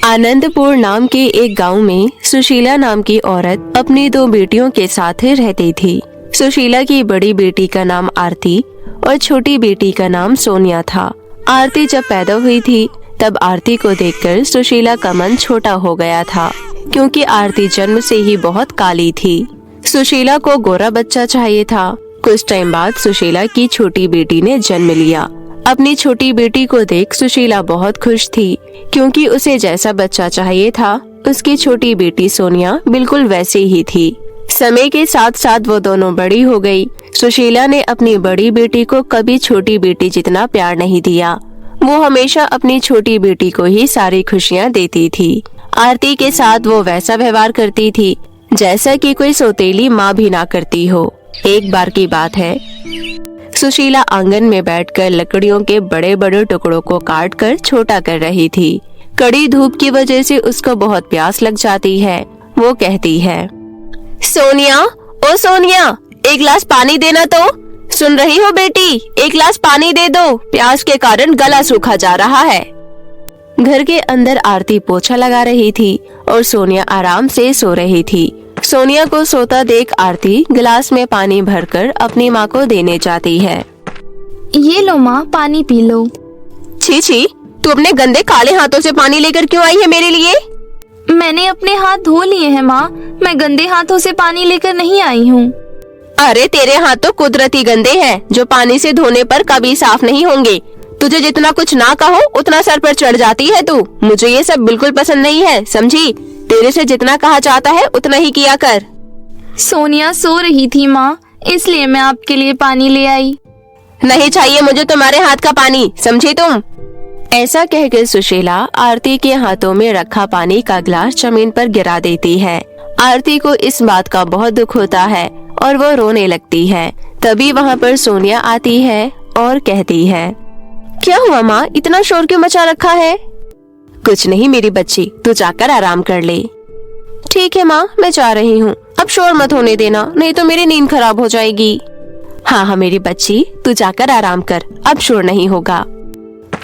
आनंदपुर नाम के एक गांव में सुशीला नाम की औरत अपनी दो बेटियों के साथ रहती थी। सुशीला की बड़ी बेटी का नाम आरती और छोटी बेटी का नाम सोनिया था। आरती जब पैदा हुई थी तब आरती को देखकर सुशीला का मन छोटा हो गया था, क्योंकि आरती जन्म से ही बहुत काली थी। सुशीला को गोरा बच्चा चाहिए था। कुछ टाइम बाद सुशीला की छोटी बेटी ने जन्म लिया। अपनी छोटी बेटी को देख सुशीला बहुत खुश थी, क्योंकि उसे जैसा बच्चा चाहिए था उसकी छोटी बेटी सोनिया बिल्कुल वैसे ही थी। समय के साथ साथ वो दोनों बड़ी हो गई। सुशीला ने अपनी बड़ी बेटी को कभी छोटी बेटी जितना प्यार नहीं दिया। वो हमेशा अपनी छोटी बेटी को ही सारी खुशियाँ देती थी। आरती के साथ वो वैसा व्यवहार करती थी जैसा कि कोई सौतेली माँ भी ना करती हो। एक बार की बात है, सुशीला आंगन में बैठकर लकड़ियों के बड़े बड़े टुकड़ों को काट कर छोटा कर रही थी। कड़ी धूप की वजह से उसको बहुत प्यास लग जाती है। वो कहती है, सोनिया, ओ सोनिया, एक गिलास पानी देना तो। सुन रही हो बेटी, एक गिलास पानी दे दो, प्यास के कारण गला सूखा जा रहा है। घर के अंदर आरती पोछा लगा रही थी और सोनिया आराम से सो रही थी। सोनिया को सोता देख आरती गिलास में पानी भरकर अपनी माँ को देने जाती है। ये लो माँ, पानी पी लो। छी छी, तू अपने गंदे काले हाथों से पानी लेकर क्यों आई है मेरे लिए? मैंने अपने हाथ धो लिए हैं माँ, मैं गंदे हाथों से पानी लेकर नहीं आई हूँ। अरे तेरे हाथ तो कुदरती गंदे हैं, जो पानी से धोने पर कभी साफ नहीं होंगे। तुझे जितना कुछ ना कहो उतना सर पर चढ़ जाती है तू। मुझे ये सब बिल्कुल पसंद नहीं है, समझी? तेरे से जितना कहा जाता है उतना ही किया कर। सोनिया सो रही थी माँ, इसलिए मैं आपके लिए पानी ले आई। नहीं चाहिए मुझे तुम्हारे हाथ का पानी, समझी तुम? ऐसा कहकर सुशीला आरती के हाथों में रखा पानी का गिलास जमीन पर गिरा देती है। आरती को इस बात का बहुत दुख होता है और वो रोने लगती है। तभी वहाँ पर सोनिया आती है और कहती है, क्या हुआ माँ, इतना शोर क्यों मचा रखा है? कुछ नहीं मेरी बच्ची, तू जाकर आराम कर ले। ठीक है माँ, मैं जा रही हूँ। अब शोर मत होने देना, नहीं तो मेरी नींद खराब हो जाएगी। हाँ हाँ मेरी बच्ची, तू जाकर आराम कर, अब शोर नहीं होगा।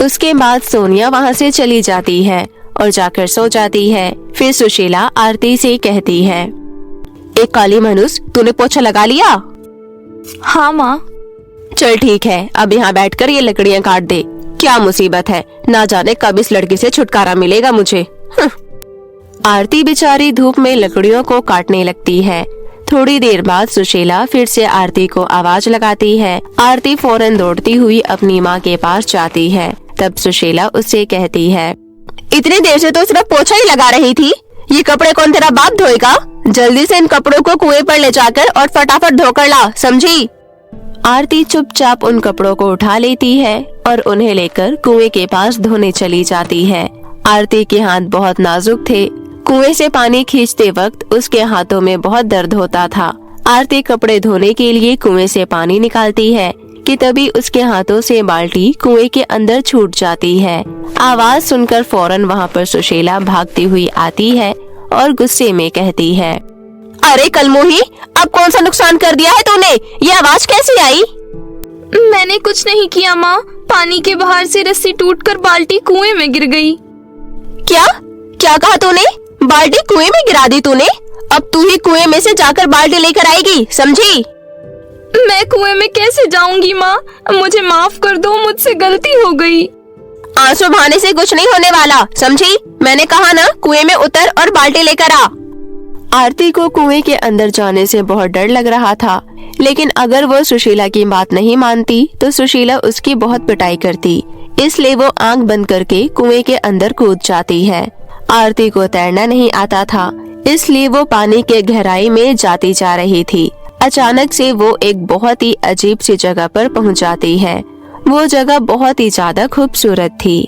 उसके बाद सोनिया वहाँ से चली जाती है और जाकर सो जाती है। फिर सुशीला आरती से कहती है, एक काली मनुष्य, तूने पोछा लगा लिया? हाँ माँ। चल ठीक है, अब यहाँ बैठकर ये लकड़ियाँ काट दे। क्या मुसीबत है, ना जाने कब इस लड़की से छुटकारा मिलेगा मुझे। आरती बेचारी धूप में लकड़ियों को काटने लगती है। थोड़ी देर बाद सुशीला फिर से आरती को आवाज लगाती है। आरती फौरन दौड़ती हुई अपनी माँ के पास जाती है। तब सुशीला उससे कहती है, इतनी देर से तो सिर्फ पोछा ही लगा रही थी, ये कपड़े कौन तेरा बाप धोएगा? जल्दी से इन कपड़ों को कुएं पर ले जाकर और फटाफट धोकर ला, समझी? आरती चुपचाप उन कपड़ों को उठा लेती है और उन्हें लेकर कुएं के पास धोने चली जाती है। आरती के हाथ बहुत नाजुक थे। कुएं से पानी खींचते वक्त उसके हाथों में बहुत दर्द होता था। आरती कपड़े धोने के लिए कुएं से पानी निकालती है कि तभी उसके हाथों से बाल्टी कुएं के अंदर छूट जाती है। आवाज सुनकर फौरन वहाँ पर सुशीला भागती हुई आती है और गुस्से में कहती है, अरे कलमोही, अब कौन सा नुकसान कर दिया है तूने? ये आवाज कैसी आई? मैंने कुछ नहीं किया माँ, पानी के बाहर से रस्सी टूटकर बाल्टी कुएं में गिर गई। क्या क्या कहा तूने? बाल्टी कुएं में गिरा दी तूने? अब तू ही कुएं में से जाकर बाल्टी लेकर आएगी, समझी? मैं कुएं में कैसे जाऊंगी माँ, मुझे माफ कर दो, मुझसे गलती हो गई। आंसू बहाने से कुछ नहीं होने वाला, समझी? मैंने कहा ना, कुएं में उतर और बाल्टी लेकर आ। आरती को कुएं के अंदर जाने से बहुत डर लग रहा था, लेकिन अगर वो सुशीला की बात नहीं मानती तो सुशीला उसकी बहुत पिटाई करती। इसलिए वो आंख बंद करके कुएं के अंदर कूद जाती है। आरती को तैरना नहीं आता था, इसलिए वो पानी के गहराई में जाती जा रही थी। अचानक से वो एक बहुत ही अजीब सी जगह पर पहुंच जाती है। वो जगह बहुत ही ज्यादा खूबसूरत थी।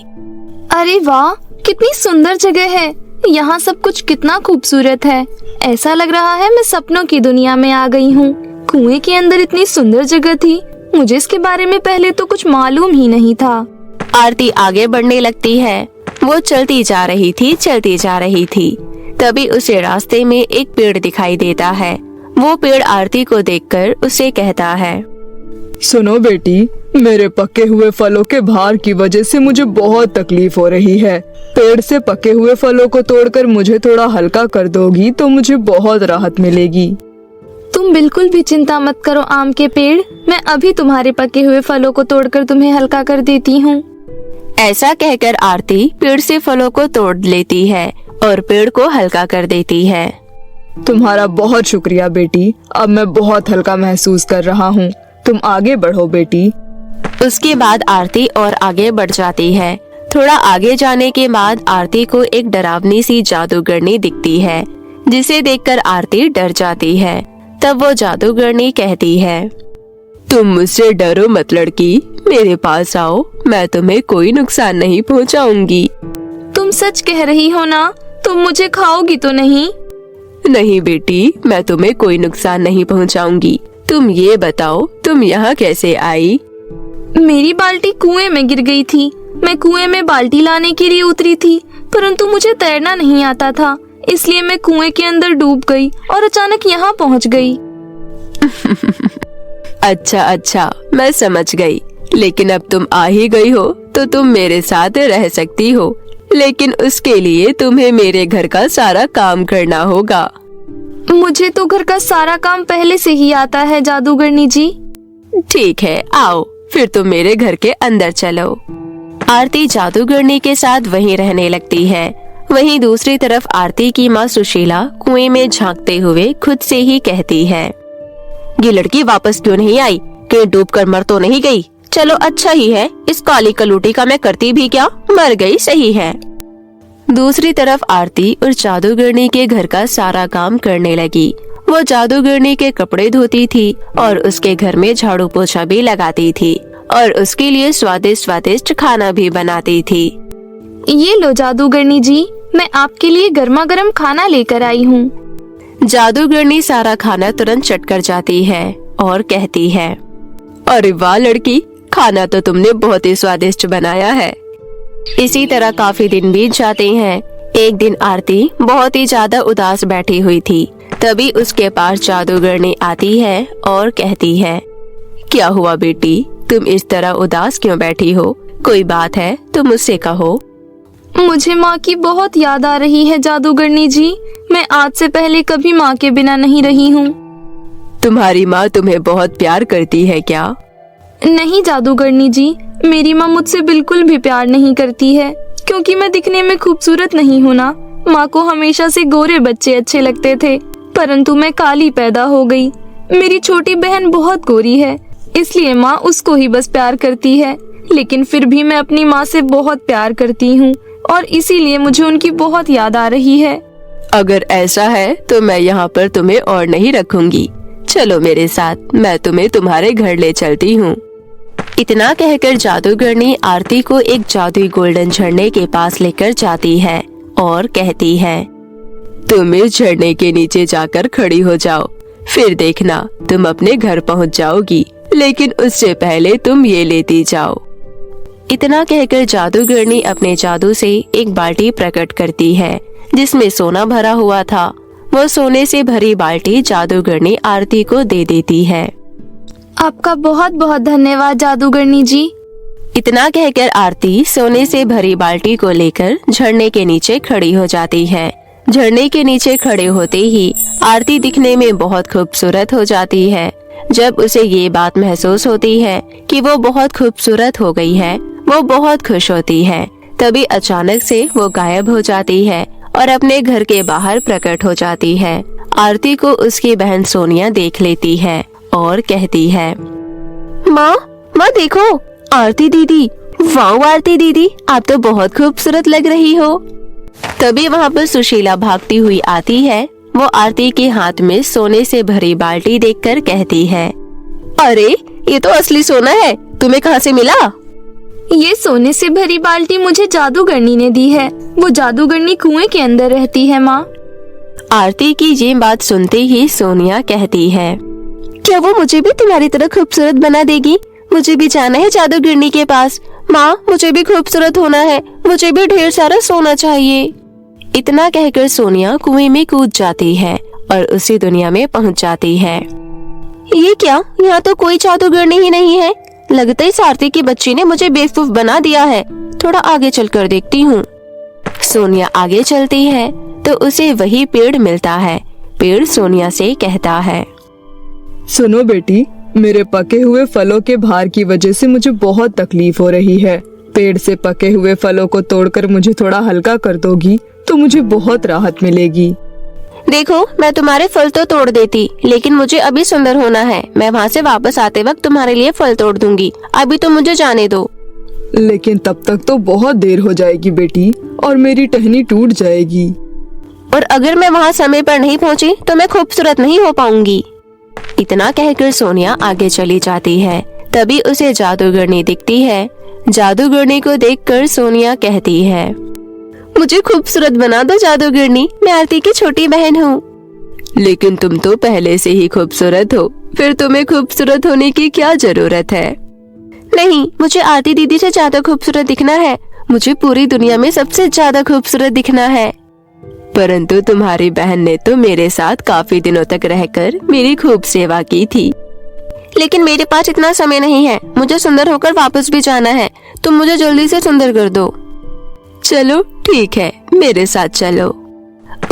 अरे वाह, कितनी सुंदर जगह है, यहाँ सब कुछ कितना खूबसूरत है। ऐसा लग रहा है मैं सपनों की दुनिया में आ गई हूँ। कुएं के अंदर इतनी सुंदर जगह थी, मुझे इसके बारे में पहले तो कुछ मालूम ही नहीं था। आरती आगे बढ़ने लगती है। वो चलती जा रही थी। तभी उसे रास्ते में एक पेड़ दिखाई देता है। वो पेड़ आरती को देखकर उसे कहता है, सुनो बेटी, मेरे पके हुए फलों के भार की वजह से मुझे बहुत तकलीफ हो रही है। पेड़ से पके हुए फलों को तोड़कर मुझे थोड़ा हल्का कर दोगी तो मुझे बहुत राहत मिलेगी। तुम बिल्कुल भी चिंता मत करो आम के पेड़, मैं अभी तुम्हारे पके हुए फलों को तोड़कर तुम्हें हल्का कर देती हूँ। ऐसा कहकर आरती पेड़ से फलों को तोड़ लेती है और पेड़ को हल्का कर देती है। तुम्हारा बहुत शुक्रिया बेटी, अब मैं बहुत हल्का महसूस कर रहा हूँ। तुम आगे बढ़ो बेटी। उसके बाद आरती और आगे बढ़ जाती है। थोड़ा आगे जाने के बाद आरती को एक डरावनी सी जादूगरनी दिखती है, जिसे देखकर आरती डर जाती है। तब वो जादूगरनी कहती है, तुम मुझसे डरो मत लड़की, मेरे पास आओ, मैं तुम्हें कोई नुकसान नहीं पहुंचाऊंगी। तुम सच कह रही हो ना? तुम मुझे खाओगी तो नहीं? नहीं बेटी, मैं तुम्हें कोई नुकसान नहीं पहुंचाऊंगी। तुम ये बताओ, तुम यहाँ कैसे आई? मेरी बाल्टी कुएं में गिर गई थी। मैं कुएं में बाल्टी लाने के लिए उतरी थी, परंतु मुझे तैरना नहीं आता था, इसलिए मैं कुएं के अंदर डूब गई और अचानक यहाँ पहुँच गई। अच्छा, मैं समझ गई। लेकिन अब तुम आ ही गई हो तो तुम मेरे साथ रह सकती हो, लेकिन उसके लिए तुम्हें मेरे घर का सारा काम करना होगा। मुझे तो घर का सारा काम पहले से ही आता है जादूगरनी जी। ठीक है, आओ फिर तुम मेरे घर के अंदर चलो। आरती जादूगरनी के साथ वहीं रहने लगती है। वहीं दूसरी तरफ आरती की माँ सुशीला कुएं में झांकते हुए खुद से ही कहती है, ये लड़की वापस क्यों नहीं आई? कहीं डूबकर मर तो नहीं गई? चलो अच्छा ही है, इस काली कलूटी का मैं करती भी क्या, मर गई सही है। दूसरी तरफ आरती उस जादूगरनी के घर का सारा काम करने लगी। वो जादूगरनी के कपड़े धोती थी और उसके घर में झाड़ू पोछा भी लगाती थी और उसके लिए स्वादिष्ट स्वादिष्ट खाना भी बनाती थी। ये लो जादूगरनी जी, मैं आपके लिए गर्मा गर्म खाना लेकर आई हूँ। जादूगरनी सारा खाना तुरंत चट कर जाती है और कहती है, अरे वाह लड़की, खाना तो तुमने बहुत ही स्वादिष्ट बनाया है। इसी तरह काफी दिन बीत जाते हैं। एक दिन आरती बहुत ही ज्यादा उदास बैठी हुई थी। तभी उसके पास जादूगरनी आती है और कहती है, क्या हुआ बेटी, तुम इस तरह उदास क्यों बैठी हो? कोई बात है तो मुझसे कहो। मुझे माँ की बहुत याद आ रही है जादूगरनी जी। मैं आज से पहले कभी माँ के बिना नहीं रही हूँ। तुम्हारी माँ तुम्हें बहुत प्यार करती है क्या? नहीं जादूगरनी जी, मेरी माँ मुझसे बिल्कुल भी प्यार नहीं करती है, क्योंकि मैं दिखने में खूबसूरत नहीं हूँ ना। माँ को हमेशा से गोरे बच्चे अच्छे लगते थे, परंतु मैं काली पैदा हो गई। मेरी छोटी बहन बहुत गोरी है, इसलिए माँ उसको ही बस प्यार करती है। लेकिन फिर भी मैं अपनी माँ से बहुत प्यार करती हूँ और इसीलिए मुझे उनकी बहुत याद आ रही है। अगर ऐसा है तो मैं यहाँ पर तुम्हें और नहीं रखूंगी। चलो मेरे साथ, मैं तुम्हें तुम्हारे घर ले चलती हूँ। इतना कहकर जादूगरनी आरती को एक जादुई गोल्डन झरने के पास लेकर जाती है और कहती है, तुम इस झरने के नीचे जाकर खड़ी हो जाओ, फिर देखना तुम अपने घर पहुँच जाओगी, लेकिन उससे पहले तुम ये लेती जाओ। इतना कहकर जादूगरनी अपने जादू से एक बाल्टी प्रकट करती है जिसमें सोना भरा हुआ था। वो सोने से भरी बाल्टी जादूगरनी आरती को दे देती है। आपका बहुत बहुत धन्यवाद जादूगरनी जी। इतना कहकर आरती सोने से भरी बाल्टी को लेकर झरने के नीचे खड़ी हो जाती है। झरने के नीचे खड़े होते ही आरती दिखने में बहुत खूबसूरत हो जाती है। जब उसे ये बात महसूस होती है कि वो बहुत खूबसूरत हो गई है, वो बहुत खुश होती है। तभी अचानक से वो गायब हो जाती है और अपने घर के बाहर प्रकट हो जाती है। आरती को उसकी बहन सोनिया देख लेती है और कहती है, माँ देखो, आरती दीदी। वाह आरती दीदी, आप तो बहुत खूबसूरत लग रही हो। तभी वहाँ पर सुशीला भागती हुई आती है। वो आरती के हाथ में सोने से भरी बाल्टी देखकर कहती है, अरे ये तो असली सोना है, तुम्हें कहाँ से मिला? ये सोने से भरी बाल्टी मुझे जादूगरनी ने दी है। वो जादूगरनी कुएं के अंदर रहती है माँ। आरती की ये बात सुनते ही सोनिया कहती है, क्या वो मुझे भी तुम्हारी तरह खूबसूरत बना देगी? मुझे भी जाना है जादूगरनी के पास। माँ, मुझे भी खूबसूरत होना है, मुझे भी ढेर सारा सोना चाहिए। इतना कहकर सोनिया कुएं में कूद जाती है और उसी दुनिया में पहुँच जाती है। ये क्या, यहाँ तो कोई जादूगरनी ही नहीं है। लगता है इस आरती की बच्ची ने मुझे बेवकूफ बना दिया है। थोड़ा आगे चलकर देखती हूँ। सोनिया आगे चलती है तो उसे वही पेड़ मिलता है। पेड़ सोनिया से कहता है, सुनो बेटी, मेरे पके हुए फलों के भार की वजह से मुझे बहुत तकलीफ हो रही है। पेड़ से पके हुए फलों को तोड़कर मुझे थोड़ा हल्का कर दोगी तो मुझे बहुत राहत मिलेगी। देखो, मैं तुम्हारे फल तो तोड़ देती, लेकिन मुझे अभी सुंदर होना है। मैं वहाँ से वापस आते वक्त तुम्हारे लिए फल तोड़ दूंगी। अभी तो मुझे जाने दो। लेकिन तब तक तो बहुत देर हो जाएगी बेटी, और मेरी टहनी टूट जाएगी। और अगर मैं वहाँ समय पर नहीं पहुँची तो मैं खूबसूरत नहीं हो पाऊंगी। इतना कहकर सोनिया आगे चली जाती है। तभी उसे जादूगरनी दिखती है। जादूगरनी को देखकर सोनिया कहती है, मुझे खूबसूरत बना दो जादूगरनी, मैं आरती की छोटी बहन हूँ। लेकिन तुम तो पहले से ही खूबसूरत हो, फिर तुम्हें खूबसूरत होने की क्या जरूरत है? नहीं, मुझे आरती दीदी से ज्यादा खूबसूरत दिखना है। मुझे पूरी दुनिया में सबसे ज्यादा खूबसूरत दिखना है। परंतु तुम्हारी बहन ने तो मेरे साथ काफी दिनों तक रहकर मेरी खूब सेवा की थी। लेकिन मेरे पास इतना समय नहीं है। मुझे सुंदर होकर वापस भी जाना है। तुम मुझे जल्दी से सुंदर कर दो। चलो ठीक है, मेरे साथ चलो।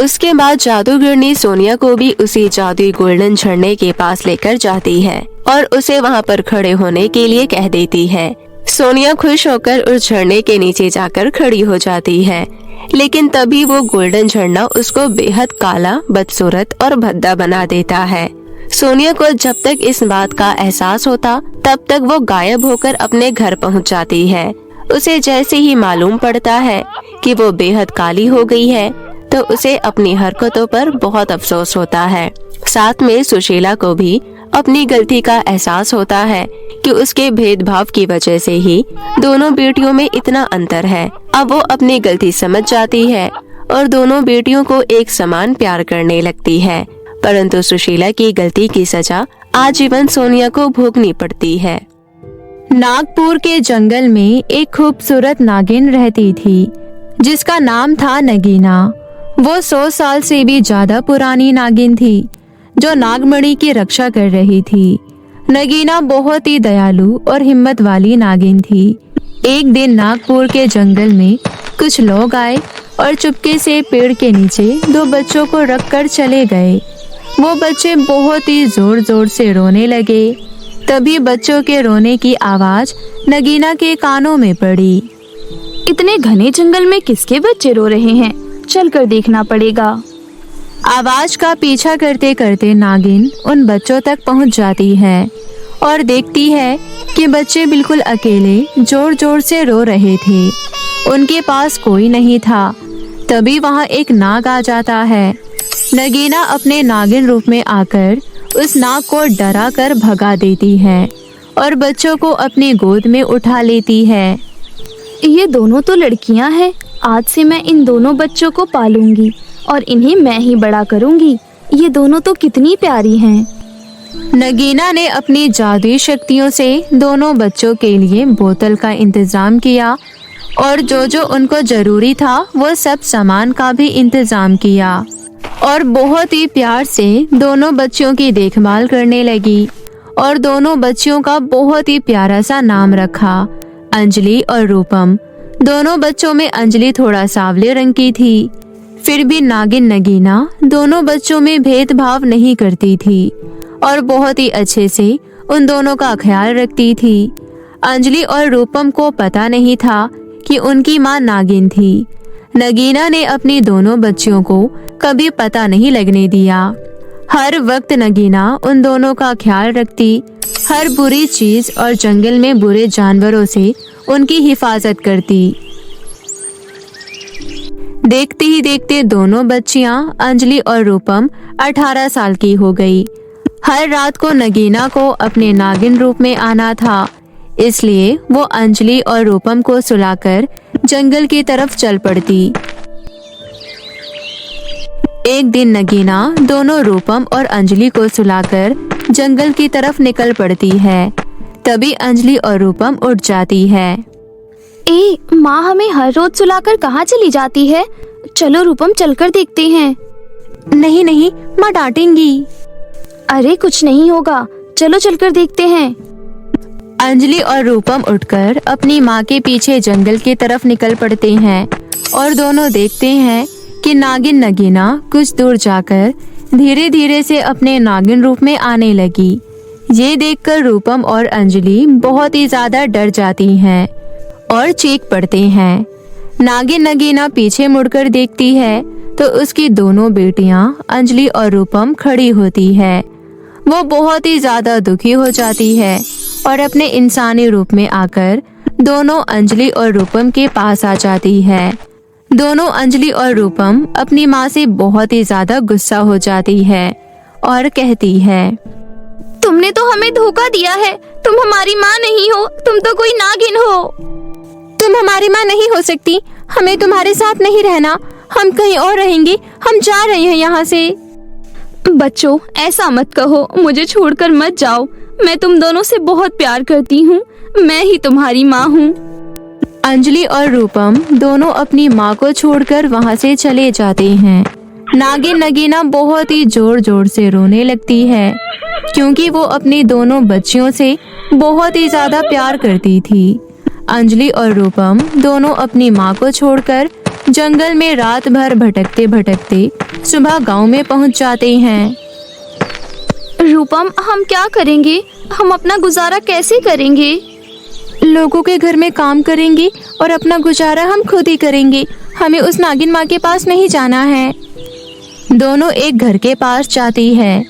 उसके बाद जादूगरनी सोनिया को भी उसी जादुई गोल्डन झरने के पास लेकर जाती है और उसे वहाँ पर खड़े होने के लिए कह देती है। सोनिया खुश होकर उस झरने के नीचे जाकर खड़ी हो जाती है। लेकिन तभी वो गोल्डन झरना उसको बेहद काला, बदसूरत और भद्दा बना देता है। सोनिया को जब तक इस बात का एहसास होता तब तक वो गायब होकर अपने घर पहुंच जाती है। उसे जैसे ही मालूम पड़ता है कि वो बेहद काली हो गई है तो उसे अपनी हरकतों पर बहुत अफसोस होता है। साथ में सुशीला को भी अपनी गलती का एहसास होता है कि उसके भेदभाव की वजह से ही दोनों बेटियों में इतना अंतर है। अब वो अपनी गलती समझ जाती है और दोनों बेटियों को एक समान प्यार करने लगती है। परंतु सुशीला की गलती की सजा आजीवन सोनिया को भोगनी पड़ती है। नागपुर के जंगल में एक खूबसूरत नागिन रहती थी जिसका नाम था नगीना। वो 100 साल से भी ज्यादा पुरानी नागिन थी जो नागमणि की रक्षा कर रही थी। नगीना बहुत ही दयालु और हिम्मत वाली नागिन थी। एक दिन नागपुर के जंगल में कुछ लोग आए और चुपके से पेड़ के नीचे 2 बच्चों को रखकर चले गए। वो बच्चे बहुत ही जोर जोर से रोने लगे। तभी बच्चों के रोने की आवाज नगीना के कानों में पड़ी। इतने घने जंगल में किसके बच्चे रो रहे हैं? चलकर देखना पड़ेगा। आवाज का पीछा करते करते नागिन उन बच्चों तक पहुंच जाती है और देखती है कि बच्चे बिल्कुल अकेले जोर जोर से रो रहे थे। उनके पास कोई नहीं था। तभी वहां एक नाग आ जाता है। नगीना अपने नागिन रूप में आकर उस नाग को डरा कर भगा देती है और बच्चों को अपनी गोद में उठा लेती है। ये दोनों तो लड़कियां हैं। आज से मैं इन दोनों बच्चों को पालूंगी और इन्हें मैं ही बड़ा करूंगी। ये दोनों तो कितनी प्यारी हैं। नगीना ने अपनी जादुई शक्तियों से दोनों बच्चों के लिए बोतल का इंतजाम किया और जो उनको जरूरी था वो सब सामान का भी इंतजाम किया और बहुत ही प्यार से दोनों बच्चों की देखभाल करने लगी और दोनों बच्चियों का बहुत ही प्यारा सा नाम रखा, अंजलि और रूपम। दोनों बच्चों में अंजलि थोड़ा सांवले रंग की थी। फिर भी नागिन नगीना दोनों बच्चों में भेदभाव नहीं करती थी और बहुत ही अच्छे से उन दोनों का ख्याल रखती थी। अंजलि और रूपम को पता नहीं था कि उनकी माँ नागिन थी। नगीना ने अपनी दोनों बच्चियों को कभी पता नहीं लगने दिया। हर वक्त नगीना उन दोनों का ख्याल रखती, हर बुरी चीज और जंगल में बुरे जानवरों से उनकी हिफाजत करती। देखते ही देखते दोनों बच्चियां अंजलि और रूपम 18 साल की हो गई। हर रात को नगीना को अपने नागिन रूप में आना था, इसलिए वो अंजलि और रूपम को सुलाकर जंगल की तरफ चल पड़ती। एक दिन नगीना दोनों रूपम और अंजलि को सुलाकर जंगल की तरफ निकल पड़ती है। तभी अंजलि और रूपम उठ जाती है। ए, माँ हमें हर रोज सुलाकर कहाँ चली जाती है? चलो रूपम, चलकर देखते हैं। नहीं नहीं, माँ डांटेंगी। अरे कुछ नहीं होगा, चलो चलकर देखते हैं। अंजलि और रूपम उठकर अपनी माँ के पीछे जंगल की तरफ निकल पड़ते हैं और दोनों देखते हैं कि नागिन नगीना कुछ दूर जाकर धीरे धीरे से अपने नागिन रूप में आने लगी। ये देखकर रूपम और अंजलि बहुत ही ज्यादा डर जाती हैं और चीख पड़ते हैं। नागिन नगीना पीछे मुड़कर देखती है तो उसकी दोनों बेटियां अंजलि और रूपम खड़ी होती है। वो बहुत ही ज्यादा दुखी हो जाती है और अपने इंसानी रूप में आकर दोनों अंजलि और रूपम के पास आ जाती है। दोनों अंजलि और रूपम अपनी माँ से बहुत ही ज्यादा गुस्सा हो जाती है और कहती है, तुमने तो हमें धोखा दिया है। तुम हमारी माँ नहीं हो, तुम तो कोई नागिन हो। तुम हमारी माँ नहीं हो सकती। हमें तुम्हारे साथ नहीं रहना। हम कहीं और रहेंगे। हम जा रहे हैं यहाँ से। बच्चों, ऐसा मत कहो, मुझे छोड़कर मत जाओ। मैं तुम दोनों से बहुत प्यार करती हूँ। मैं ही तुम्हारी माँ हूँ। अंजलि और रूपम दोनों अपनी माँ को छोड़कर वहाँ से चले जाते हैं। नागिन नगीना बहुत ही जोर जोर से रोने लगती है क्योंकि वो अपनी दोनों बच्चियों से बहुत ही ज्यादा प्यार करती थी। अंजलि और रूपम दोनों अपनी माँ को छोड़कर जंगल में रात भर भटकते भटकते सुबह गांव में पहुंच जाते हैं। रूपम, हम क्या करेंगे? हम अपना गुजारा कैसे करेंगे? लोगों के घर में काम करेंगे और अपना गुजारा हम खुद ही करेंगे। हमें उस नागिन माँ के पास नहीं जाना है। दोनों एक घर के पास जाती है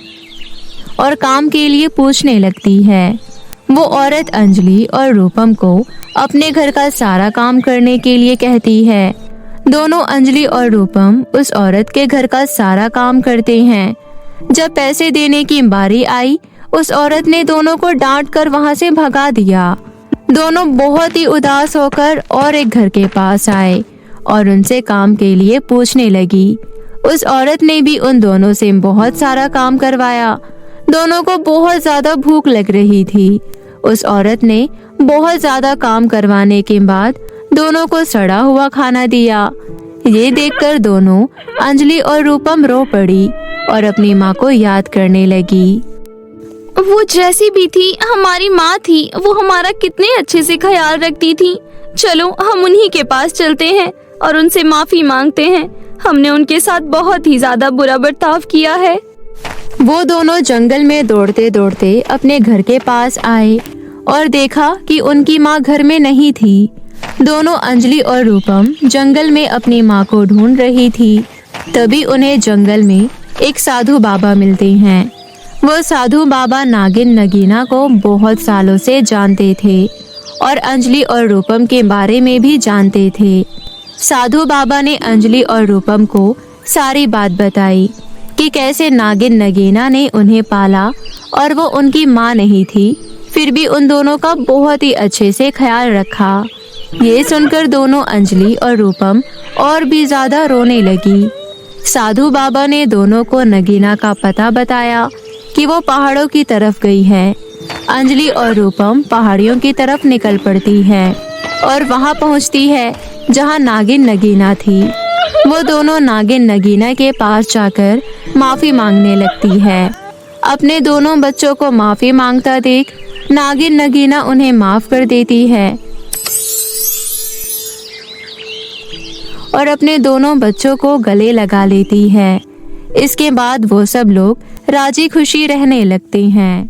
और काम के लिए पूछने लगती है। वो औरत अंजलि और रूपम को अपने घर का सारा काम करने के लिए कहती है। दोनों अंजलि और रूपम उस औरत के घर का सारा काम करते हैं। जब पैसे देने की बारी आई, उस औरत ने दोनों को डांट कर वहाँ से भगा दिया। दोनों बहुत ही उदास होकर और एक घर के पास आए और उनसे काम के लिए पूछने लगी। उस औरत ने भी उन दोनों से बहुत सारा काम करवाया। दोनों को बहुत ज्यादा भूख लग रही थी। उस औरत ने बहुत ज्यादा काम करवाने के बाद दोनों को सड़ा हुआ खाना दिया। ये देखकर दोनों अंजलि और रूपम रो पड़ी और अपनी माँ को याद करने लगी। वो जैसी भी थी हमारी माँ थी। वो हमारा कितने अच्छे से ख्याल रखती थी। चलो हम उन्हीं के पास चलते हैं और उनसे माफी मांगते हैं। हमने उनके साथ बहुत ही ज्यादा बुरा बर्ताव किया है। वो दोनों जंगल में दौड़ते दौड़ते अपने घर के पास आए और देखा कि उनकी माँ घर में नहीं थी। दोनों अंजलि और रूपम जंगल में अपनी माँ को ढूंढ रही थी। तभी उन्हें जंगल में एक साधु बाबा मिलते हैं। वो साधु बाबा नागिन नगीना को बहुत सालों से जानते थे और अंजलि और रूपम के बारे में भी जानते थे। साधु बाबा ने अंजलि और रूपम को सारी बात बताई कि कैसे नागिन नगीना ने उन्हें पाला और वो उनकी माँ नहीं थी, फिर भी उन दोनों का बहुत ही अच्छे से ख्याल रखा। ये सुनकर दोनों अंजलि और रूपम और भी ज्यादा रोने लगी। साधु बाबा ने दोनों को नगीना का पता बताया कि वो पहाड़ों की तरफ गई है। अंजलि और रूपम पहाड़ियों की तरफ निकल पड़ती है और वहाँ पहुँचती है जहाँ नागिन नगीना थी। वो दोनों नागिन नगीना के पास जाकर माफी मांगने लगती है। अपने दोनों बच्चों को माफी मांगता देख नागिन नगीना उन्हें माफ कर देती है और अपने दोनों बच्चों को गले लगा लेती है। इसके बाद वो सब लोग राजी खुशी रहने लगते हैं।